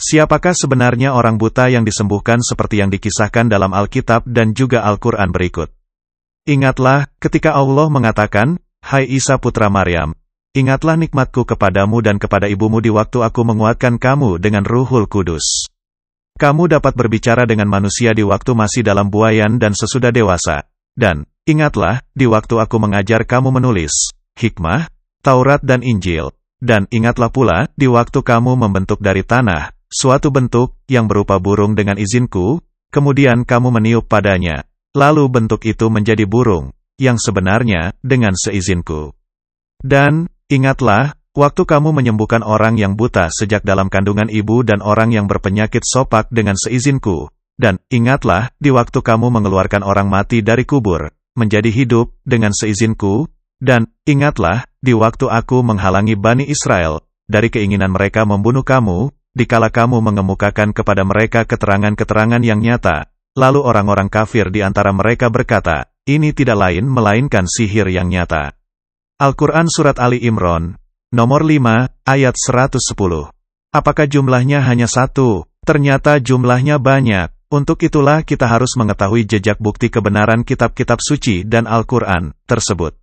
Siapakah sebenarnya orang buta yang disembuhkan seperti yang dikisahkan dalam Alkitab dan juga Al-Quran berikut? Ingatlah, ketika Allah mengatakan, "Hai Isa putra Maryam, ingatlah nikmatku kepadamu dan kepada ibumu di waktu aku menguatkan kamu dengan Ruhul Kudus. Kamu dapat berbicara dengan manusia di waktu masih dalam buayan dan sesudah dewasa. Dan, ingatlah, di waktu aku mengajar kamu menulis, hikmah, Taurat dan Injil. Dan ingatlah pula, di waktu kamu membentuk dari tanah, suatu bentuk, yang berupa burung dengan izinku, kemudian kamu meniup padanya. Lalu bentuk itu menjadi burung, yang sebenarnya, dengan seizinku. Dan, ingatlah, waktu kamu menyembuhkan orang yang buta sejak dalam kandungan ibu dan orang yang berpenyakit sopak dengan seizinku. Dan, ingatlah, di waktu kamu mengeluarkan orang mati dari kubur, menjadi hidup, dengan seizinku. Dan, ingatlah, di waktu aku menghalangi Bani Israel, dari keinginan mereka membunuh kamu, dikala kamu mengemukakan kepada mereka keterangan-keterangan yang nyata. Lalu orang-orang kafir di antara mereka berkata, ini tidak lain melainkan sihir yang nyata. Al-Quran Surat Ali Imran, nomor 5, ayat 110. Apakah jumlahnya hanya satu? Ternyata jumlahnya banyak. Untuk itulah kita harus mengetahui jejak bukti kebenaran kitab-kitab suci dan Al-Quran tersebut.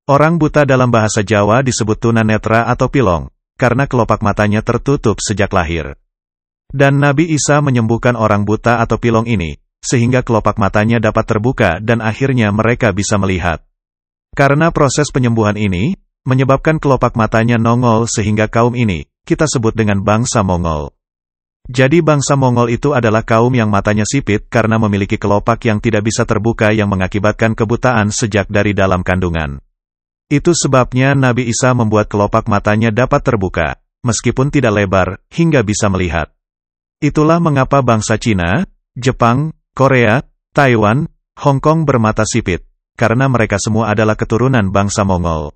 Orang buta dalam bahasa Jawa disebut tunanetra atau pilong, karena kelopak matanya tertutup sejak lahir. Dan Nabi Isa menyembuhkan orang buta atau pilong ini, sehingga kelopak matanya dapat terbuka dan akhirnya mereka bisa melihat. Karena proses penyembuhan ini, menyebabkan kelopak matanya nongol sehingga kaum ini, kita sebut dengan bangsa Mongol. Jadi bangsa Mongol itu adalah kaum yang matanya sipit karena memiliki kelopak yang tidak bisa terbuka yang mengakibatkan kebutaan sejak dari dalam kandungan. Itu sebabnya Nabi Isa membuat kelopak matanya dapat terbuka, meskipun tidak lebar, hingga bisa melihat. Itulah mengapa bangsa Cina, Jepang, Korea, Taiwan, Hong Kong bermata sipit, karena mereka semua adalah keturunan bangsa Mongol.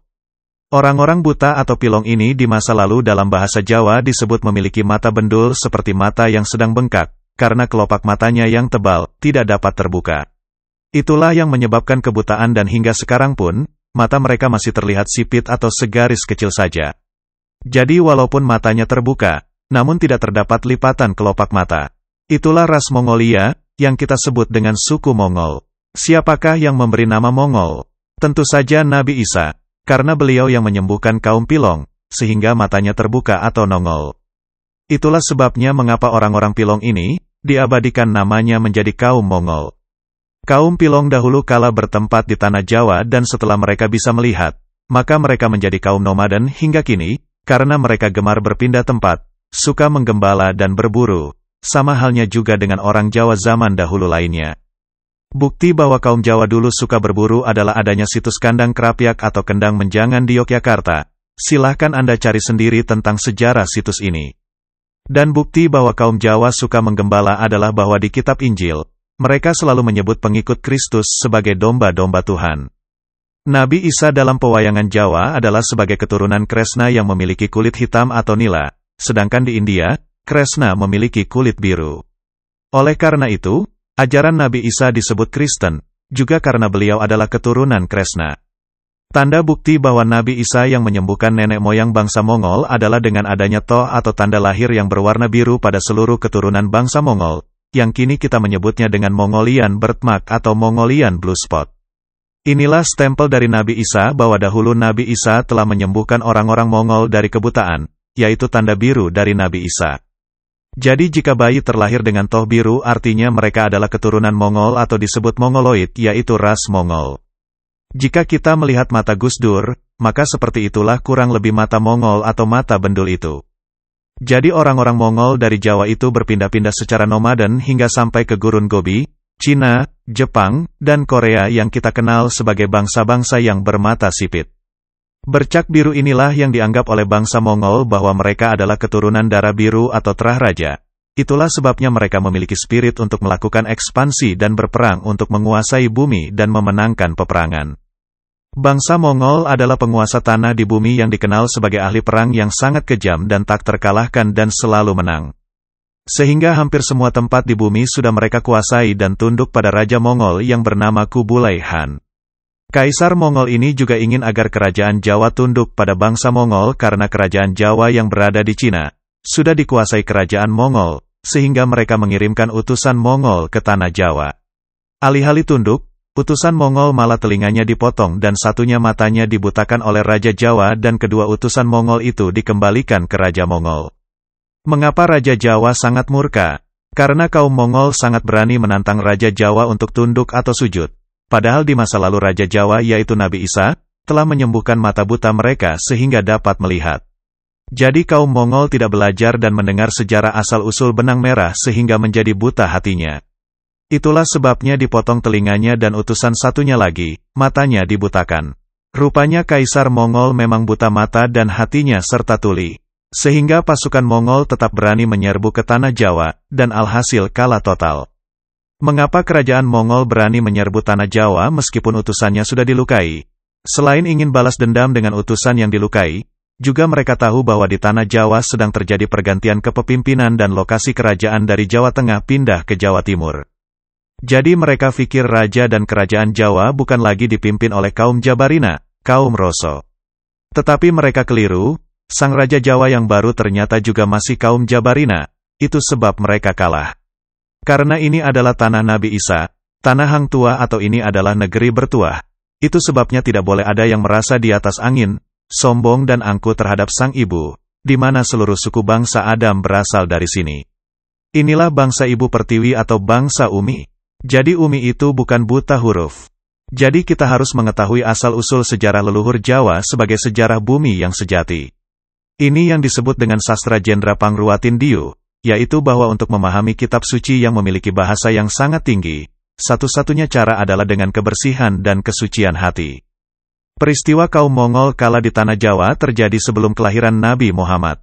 Orang-orang buta atau pilong ini di masa lalu dalam bahasa Jawa disebut memiliki mata bendul seperti mata yang sedang bengkak, karena kelopak matanya yang tebal, tidak dapat terbuka. Itulah yang menyebabkan kebutaan dan hingga sekarang pun, mata mereka masih terlihat sipit atau segaris kecil saja. Jadi walaupun matanya terbuka, namun tidak terdapat lipatan kelopak mata. Itulah ras Mongolia, yang kita sebut dengan suku Mongol. Siapakah yang memberi nama Mongol? Tentu saja Nabi Isa, karena beliau yang menyembuhkan kaum pilong, sehingga matanya terbuka atau nongol. Itulah sebabnya mengapa orang-orang pilong ini, diabadikan namanya menjadi kaum Mongol. Kaum pilong dahulu kala bertempat di tanah Jawa dan setelah mereka bisa melihat, maka mereka menjadi kaum nomaden hingga kini, karena mereka gemar berpindah tempat, suka menggembala dan berburu, sama halnya juga dengan orang Jawa zaman dahulu lainnya. Bukti bahwa kaum Jawa dulu suka berburu adalah adanya situs kandang Krapyak atau Kendang Menjangan di Yogyakarta. Silahkan Anda cari sendiri tentang sejarah situs ini. Dan bukti bahwa kaum Jawa suka menggembala adalah bahwa di kitab Injil, mereka selalu menyebut pengikut Kristus sebagai domba-domba Tuhan. Nabi Isa dalam pewayangan Jawa adalah sebagai keturunan Kresna yang memiliki kulit hitam atau nila, sedangkan di India, Kresna memiliki kulit biru. Oleh karena itu, ajaran Nabi Isa disebut Kristen, juga karena beliau adalah keturunan Kresna. Tanda bukti bahwa Nabi Isa yang menyembuhkan nenek moyang bangsa Mongol adalah dengan adanya toh atau tanda lahir yang berwarna biru pada seluruh keturunan bangsa Mongol, yang kini kita menyebutnya dengan Mongolian birthmark atau Mongolian blue spot. Inilah stempel dari Nabi Isa bahwa dahulu Nabi Isa telah menyembuhkan orang-orang Mongol dari kebutaan, yaitu tanda biru dari Nabi Isa. Jadi jika bayi terlahir dengan toh biru artinya mereka adalah keturunan Mongol atau disebut Mongoloid yaitu ras Mongol. Jika kita melihat mata Gus Dur, maka seperti itulah kurang lebih mata Mongol atau mata bendul itu. Jadi orang-orang Mongol dari Jawa itu berpindah-pindah secara nomaden hingga sampai ke Gurun Gobi, Cina, Jepang, dan Korea yang kita kenal sebagai bangsa-bangsa yang bermata sipit. Bercak biru inilah yang dianggap oleh bangsa Mongol bahwa mereka adalah keturunan darah biru atau terah raja. Itulah sebabnya mereka memiliki spirit untuk melakukan ekspansi dan berperang untuk menguasai bumi dan memenangkan peperangan. Bangsa Mongol adalah penguasa tanah di bumi yang dikenal sebagai ahli perang yang sangat kejam dan tak terkalahkan dan selalu menang. Sehingga hampir semua tempat di bumi sudah mereka kuasai dan tunduk pada Raja Mongol yang bernama Kublai Khan. Kaisar Mongol ini juga ingin agar kerajaan Jawa tunduk pada bangsa Mongol karena kerajaan Jawa yang berada di Cina, sudah dikuasai kerajaan Mongol, sehingga mereka mengirimkan utusan Mongol ke tanah Jawa. Alih-alih tunduk, utusan Mongol malah telinganya dipotong dan satunya matanya dibutakan oleh Raja Jawa dan kedua utusan Mongol itu dikembalikan ke Raja Mongol. Mengapa Raja Jawa sangat murka? Karena kaum Mongol sangat berani menantang Raja Jawa untuk tunduk atau sujud. Padahal di masa lalu Raja Jawa yaitu Nabi Isa, telah menyembuhkan mata buta mereka sehingga dapat melihat. Jadi kaum Mongol tidak belajar dan mendengar sejarah asal-usul benang merah sehingga menjadi buta hatinya. Itulah sebabnya dipotong telinganya dan utusan satunya lagi, matanya dibutakan. Rupanya Kaisar Mongol memang buta mata dan hatinya serta tuli. Sehingga pasukan Mongol tetap berani menyerbu ke tanah Jawa, dan alhasil kalah total. Mengapa kerajaan Mongol berani menyerbu tanah Jawa meskipun utusannya sudah dilukai? Selain ingin balas dendam dengan utusan yang dilukai, juga mereka tahu bahwa di tanah Jawa sedang terjadi pergantian kepemimpinan dan lokasi kerajaan dari Jawa Tengah pindah ke Jawa Timur. Jadi mereka pikir raja dan kerajaan Jawa bukan lagi dipimpin oleh kaum Jabarina, kaum Roso. Tetapi mereka keliru, sang Raja Jawa yang baru ternyata juga masih kaum Jabarina, itu sebab mereka kalah. Karena ini adalah tanah Nabi Isa, tanah Hang Tuah atau ini adalah negeri bertuah. Itu sebabnya tidak boleh ada yang merasa di atas angin, sombong dan angkuh terhadap sang ibu, di mana seluruh suku bangsa Adam berasal dari sini. Inilah bangsa ibu Pertiwi atau bangsa Umi. Jadi Umi itu bukan buta huruf. Jadi kita harus mengetahui asal-usul sejarah leluhur Jawa sebagai sejarah bumi yang sejati. Ini yang disebut dengan sastra Jendra Pangruwatin Diu, yaitu bahwa untuk memahami kitab suci yang memiliki bahasa yang sangat tinggi, satu-satunya cara adalah dengan kebersihan dan kesucian hati. Peristiwa kaum Mongol kalah di tanah Jawa terjadi sebelum kelahiran Nabi Muhammad.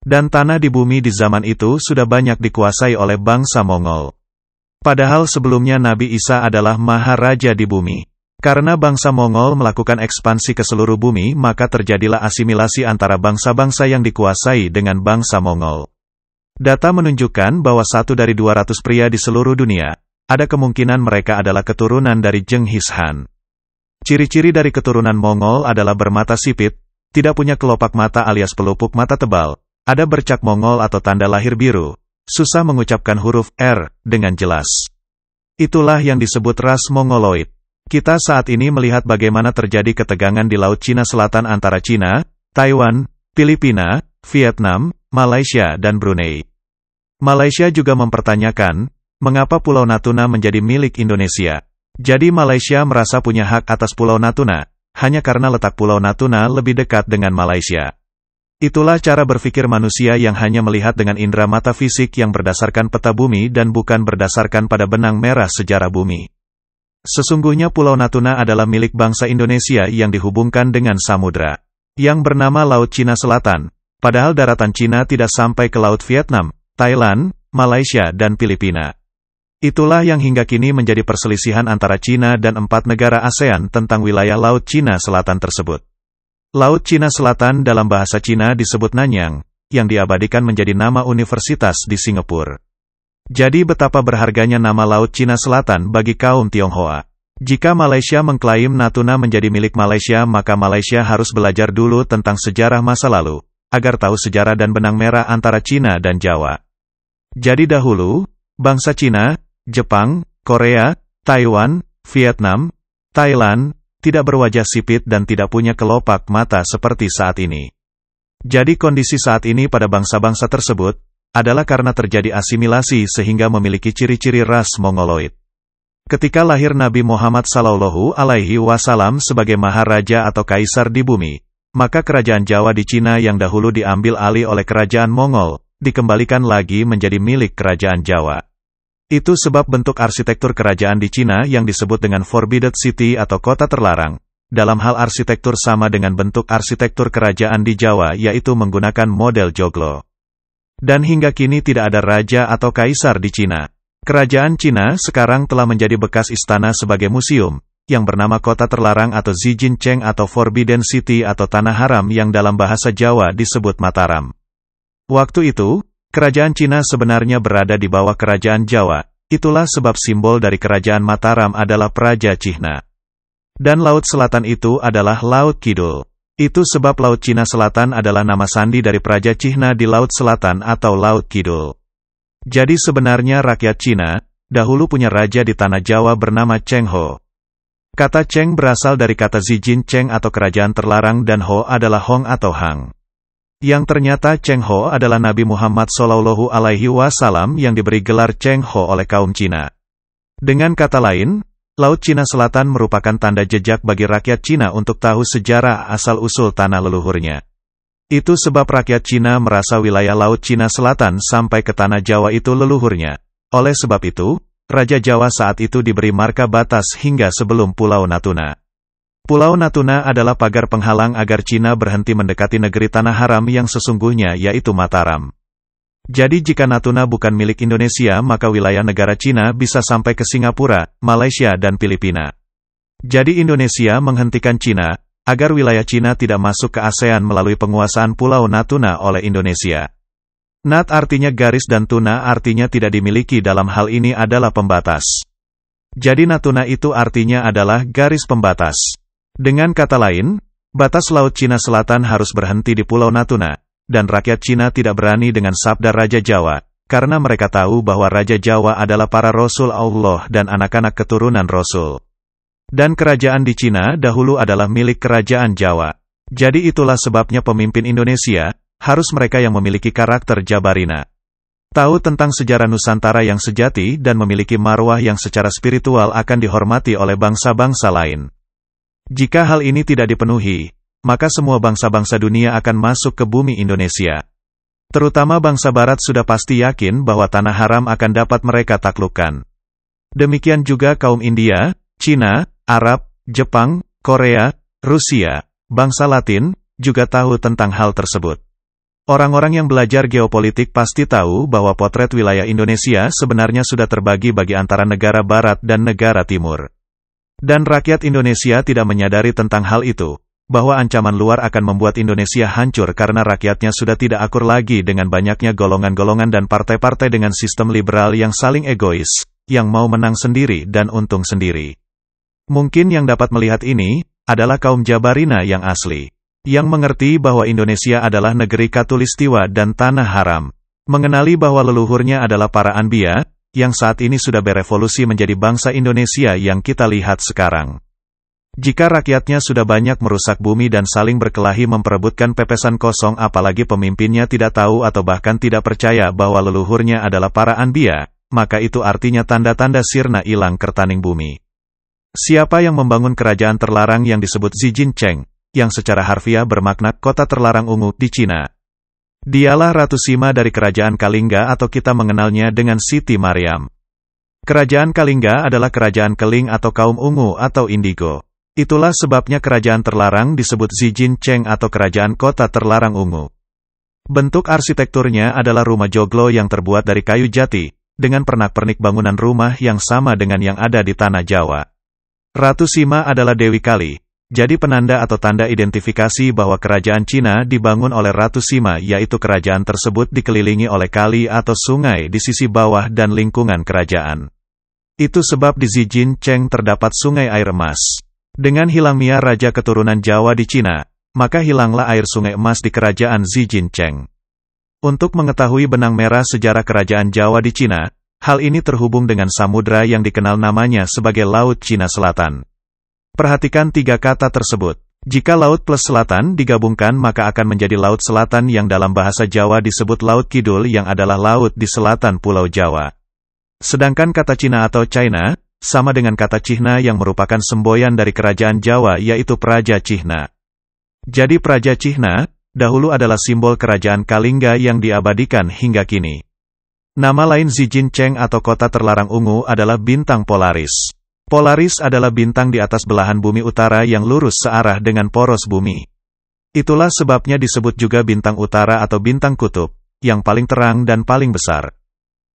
Dan tanah di bumi di zaman itu sudah banyak dikuasai oleh bangsa Mongol. Padahal sebelumnya Nabi Isa adalah maharaja di bumi. Karena bangsa Mongol melakukan ekspansi ke seluruh bumi, maka terjadilah asimilasi antara bangsa-bangsa yang dikuasai dengan bangsa Mongol. Data menunjukkan bahwa 1 dari 200 pria di seluruh dunia, ada kemungkinan mereka adalah keturunan dari Genghis Khan. Ciri-ciri dari keturunan Mongol adalah bermata sipit, tidak punya kelopak mata alias pelupuk mata tebal, ada bercak Mongol atau tanda lahir biru, susah mengucapkan huruf R dengan jelas. Itulah yang disebut ras Mongoloid. Kita saat ini melihat bagaimana terjadi ketegangan di Laut Cina Selatan antara Cina, Taiwan, Filipina, Vietnam, Malaysia dan Brunei. Malaysia juga mempertanyakan, mengapa Pulau Natuna menjadi milik Indonesia? Jadi Malaysia merasa punya hak atas Pulau Natuna, hanya karena letak Pulau Natuna lebih dekat dengan Malaysia. Itulah cara berpikir manusia yang hanya melihat dengan indera mata fisik yang berdasarkan peta bumi dan bukan berdasarkan pada benang merah sejarah bumi. Sesungguhnya Pulau Natuna adalah milik bangsa Indonesia yang dihubungkan dengan samudra, yang bernama Laut Cina Selatan, padahal daratan Cina tidak sampai ke Laut Vietnam, Thailand, Malaysia dan Filipina. Itulah yang hingga kini menjadi perselisihan antara Cina dan 4 negara ASEAN tentang wilayah Laut Cina Selatan tersebut. Laut Cina Selatan dalam bahasa Cina disebut Nanyang, yang diabadikan menjadi nama universitas di Singapura. Jadi betapa berharganya nama Laut Cina Selatan bagi kaum Tionghoa. Jika Malaysia mengklaim Natuna menjadi milik Malaysia, maka Malaysia harus belajar dulu tentang sejarah masa lalu, agar tahu sejarah dan benang merah antara Cina dan Jawa. Jadi dahulu, bangsa Cina, Jepang, Korea, Taiwan, Vietnam, Thailand, tidak berwajah sipit dan tidak punya kelopak mata seperti saat ini. Jadi kondisi saat ini pada bangsa-bangsa tersebut, adalah karena terjadi asimilasi sehingga memiliki ciri-ciri ras Mongoloid. Ketika lahir Nabi Muhammad SAW sebagai maharaja atau kaisar di bumi, maka kerajaan Jawa di Cina yang dahulu diambil alih oleh kerajaan Mongol, dikembalikan lagi menjadi milik kerajaan Jawa. Itu sebab bentuk arsitektur kerajaan di Cina yang disebut dengan Forbidden City atau kota terlarang, dalam hal arsitektur sama dengan bentuk arsitektur kerajaan di Jawa yaitu menggunakan model joglo. Dan hingga kini tidak ada raja atau kaisar di Cina. Kerajaan Cina sekarang telah menjadi bekas istana sebagai museum, yang bernama Kota Terlarang atau Zijinceng atau Forbidden City atau Tanah Haram yang dalam bahasa Jawa disebut Mataram. Waktu itu, kerajaan Cina sebenarnya berada di bawah kerajaan Jawa, itulah sebab simbol dari kerajaan Mataram adalah Praja Cihna. Dan Laut Selatan itu adalah Laut Kidul. Itu sebab Laut Cina Selatan adalah nama sandi dari Praja Cina di Laut Selatan atau Laut Kidul. Jadi sebenarnya rakyat Cina, dahulu punya raja di tanah Jawa bernama Cheng Ho. Kata Cheng berasal dari kata Zijin Cheng atau kerajaan terlarang dan Ho adalah Hong atau Hang. Yang ternyata Cheng Ho adalah Nabi Muhammad Shallallahu Alaihi Wasallam yang diberi gelar Cheng Ho oleh kaum Cina. Dengan kata lain, Laut Cina Selatan merupakan tanda jejak bagi rakyat Cina untuk tahu sejarah asal-usul tanah leluhurnya. Itu sebab rakyat Cina merasa wilayah Laut Cina Selatan sampai ke tanah Jawa itu leluhurnya. Oleh sebab itu, Raja Jawa saat itu diberi marka batas hingga sebelum Pulau Natuna. Pulau Natuna adalah pagar penghalang agar Cina berhenti mendekati negeri tanah haram yang sesungguhnya yaitu Mataram. Jadi jika Natuna bukan milik Indonesia maka wilayah negara Cina bisa sampai ke Singapura, Malaysia dan Filipina. Jadi Indonesia menghentikan Cina, agar wilayah Cina tidak masuk ke ASEAN melalui penguasaan Pulau Natuna oleh Indonesia. Nat artinya garis dan tuna artinya tidak dimiliki dalam hal ini adalah pembatas. Jadi Natuna itu artinya adalah garis pembatas. Dengan kata lain, batas Laut Cina Selatan harus berhenti di Pulau Natuna, dan rakyat Cina tidak berani dengan sabda Raja Jawa, karena mereka tahu bahwa Raja Jawa adalah para Rasul Allah dan anak-anak keturunan Rasul. Dan kerajaan di Cina dahulu adalah milik kerajaan Jawa. Jadi itulah sebabnya pemimpin Indonesia, harus mereka yang memiliki karakter Jabarina. Tahu tentang sejarah Nusantara yang sejati dan memiliki marwah yang secara spiritual akan dihormati oleh bangsa-bangsa lain. Jika hal ini tidak dipenuhi, maka semua bangsa-bangsa dunia akan masuk ke bumi Indonesia. Terutama bangsa Barat sudah pasti yakin bahwa tanah haram akan dapat mereka taklukkan. Demikian juga kaum India, Cina, Arab, Jepang, Korea, Rusia, bangsa Latin, juga tahu tentang hal tersebut. Orang-orang yang belajar geopolitik pasti tahu bahwa potret wilayah Indonesia sebenarnya sudah terbagi bagi antara negara Barat dan negara Timur. Dan rakyat Indonesia tidak menyadari tentang hal itu, bahwa ancaman luar akan membuat Indonesia hancur karena rakyatnya sudah tidak akur lagi dengan banyaknya golongan-golongan dan partai-partai dengan sistem liberal yang saling egois, yang mau menang sendiri dan untung sendiri. Mungkin yang dapat melihat ini, adalah kaum Jabarina yang asli. Yang mengerti bahwa Indonesia adalah negeri Katulistiwa dan tanah haram. Mengenali bahwa leluhurnya adalah para anbiya, yang saat ini sudah berevolusi menjadi bangsa Indonesia yang kita lihat sekarang. Jika rakyatnya sudah banyak merusak bumi dan saling berkelahi memperebutkan pepesan kosong apalagi pemimpinnya tidak tahu atau bahkan tidak percaya bahwa leluhurnya adalah para anbiya, maka itu artinya tanda-tanda sirna ilang kertaning bumi. Siapa yang membangun kerajaan terlarang yang disebut Zijin Cheng, yang secara harfiah bermakna kota terlarang ungu di Cina? Dialah Ratu Sima dari kerajaan Kalingga atau kita mengenalnya dengan Siti Maryam. Kerajaan Kalingga adalah kerajaan keling atau kaum ungu atau indigo. Itulah sebabnya kerajaan terlarang disebut Zijin Cheng atau kerajaan kota terlarang ungu. Bentuk arsitekturnya adalah rumah joglo yang terbuat dari kayu jati, dengan pernak-pernik bangunan rumah yang sama dengan yang ada di tanah Jawa. Ratu Sima adalah Dewi Kali. Jadi penanda atau tanda identifikasi bahwa kerajaan Cina dibangun oleh Ratu Sima yaitu kerajaan tersebut dikelilingi oleh kali atau sungai di sisi bawah dan lingkungan kerajaan. Itu sebab di Zijin Cheng terdapat sungai air emas. Dengan hilangnya raja keturunan Jawa di Cina, maka hilanglah air sungai emas di kerajaan Zijin Cheng. Untuk mengetahui benang merah sejarah kerajaan Jawa di Cina, hal ini terhubung dengan samudra yang dikenal namanya sebagai Laut Cina Selatan. Perhatikan tiga kata tersebut. Jika laut plus selatan digabungkan maka akan menjadi Laut Selatan yang dalam bahasa Jawa disebut Laut Kidul yang adalah laut di selatan Pulau Jawa. Sedangkan kata Cina atau China, sama dengan kata Cihna yang merupakan semboyan dari kerajaan Jawa yaitu Praja Cihna. Jadi Praja Cihna, dahulu adalah simbol kerajaan Kalingga yang diabadikan hingga kini. Nama lain Zijin Cheng atau kota terlarang ungu adalah bintang Polaris. Polaris adalah bintang di atas belahan bumi utara yang lurus searah dengan poros bumi. Itulah sebabnya disebut juga bintang utara atau bintang kutub, yang paling terang dan paling besar.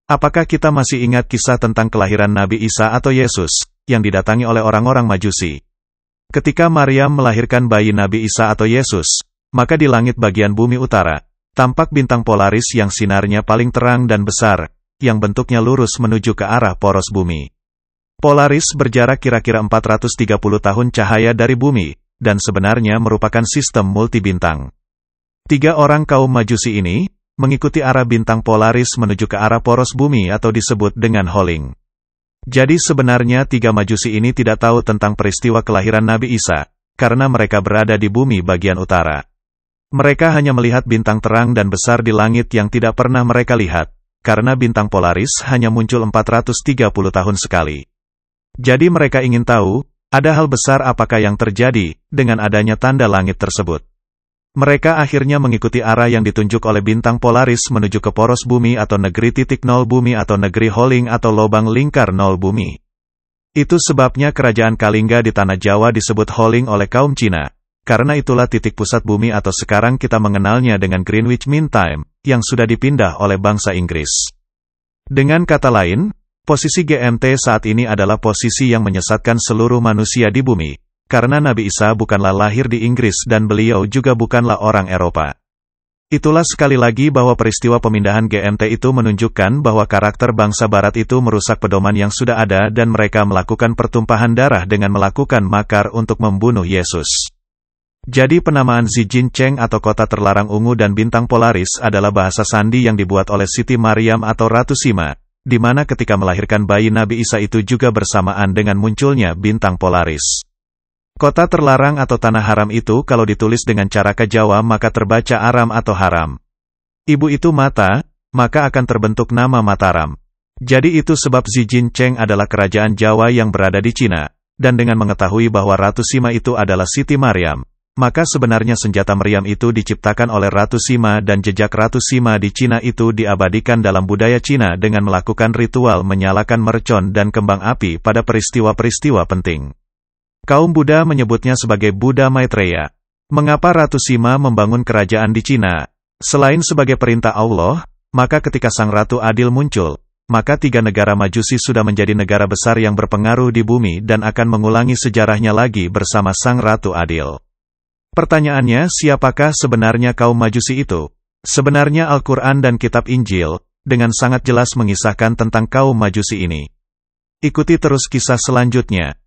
Apakah kita masih ingat kisah tentang kelahiran Nabi Isa atau Yesus, yang didatangi oleh orang-orang Majusi? Ketika Maryam melahirkan bayi Nabi Isa atau Yesus, maka di langit bagian bumi utara, tampak bintang Polaris yang sinarnya paling terang dan besar, yang bentuknya lurus menuju ke arah poros bumi. Polaris berjarak kira-kira 430 tahun cahaya dari bumi, dan sebenarnya merupakan sistem multibintang. 3 orang kaum Majusi ini mengikuti arah bintang Polaris menuju ke arah poros bumi atau disebut dengan Holing. Jadi sebenarnya 3 Majusi ini tidak tahu tentang peristiwa kelahiran Nabi Isa, karena mereka berada di bumi bagian utara. Mereka hanya melihat bintang terang dan besar di langit yang tidak pernah mereka lihat, karena bintang Polaris hanya muncul 430 tahun sekali. Jadi mereka ingin tahu, ada hal besar apakah yang terjadi dengan adanya tanda langit tersebut. Mereka akhirnya mengikuti arah yang ditunjuk oleh bintang Polaris menuju ke poros bumi atau negeri titik nol bumi atau negeri Holing atau lobang lingkar nol bumi. Itu sebabnya kerajaan Kalingga di tanah Jawa disebut Holing oleh kaum Cina. Karena itulah titik pusat bumi atau sekarang kita mengenalnya dengan Greenwich Mean Time, yang sudah dipindah oleh bangsa Inggris. Dengan kata lain, posisi GMT saat ini adalah posisi yang menyesatkan seluruh manusia di bumi. Karena Nabi Isa bukanlah lahir di Inggris dan beliau juga bukanlah orang Eropa. Itulah sekali lagi bahwa peristiwa pemindahan GMT itu menunjukkan bahwa karakter bangsa Barat itu merusak pedoman yang sudah ada dan mereka melakukan pertumpahan darah dengan melakukan makar untuk membunuh Yesus. Jadi penamaan Zijin Cheng atau kota terlarang ungu dan bintang Polaris adalah bahasa sandi yang dibuat oleh Siti Maryam atau Ratu Sima, di mana ketika melahirkan bayi Nabi Isa itu juga bersamaan dengan munculnya bintang Polaris. Kota terlarang atau tanah haram itu kalau ditulis dengan cara Jawa maka terbaca Aram atau Haram. Ibu itu mata, maka akan terbentuk nama Mataram. Jadi itu sebab Zijin Cheng adalah kerajaan Jawa yang berada di Cina, dan dengan mengetahui bahwa Ratu Sima itu adalah Siti Maryam, maka sebenarnya senjata meriam itu diciptakan oleh Ratu Sima dan jejak Ratu Sima di Cina itu diabadikan dalam budaya Cina dengan melakukan ritual menyalakan mercon dan kembang api pada peristiwa-peristiwa penting. Kaum Buddha menyebutnya sebagai Buddha Maitreya. Mengapa Ratu Sima membangun kerajaan di Cina? Selain sebagai perintah Allah, maka ketika Sang Ratu Adil muncul, maka 3 negara Majusi sudah menjadi negara besar yang berpengaruh di bumi dan akan mengulangi sejarahnya lagi bersama Sang Ratu Adil. Pertanyaannya, siapakah sebenarnya kaum Majusi itu? Sebenarnya Al-Quran dan Kitab Injil, dengan sangat jelas mengisahkan tentang kaum Majusi ini. Ikuti terus kisah selanjutnya.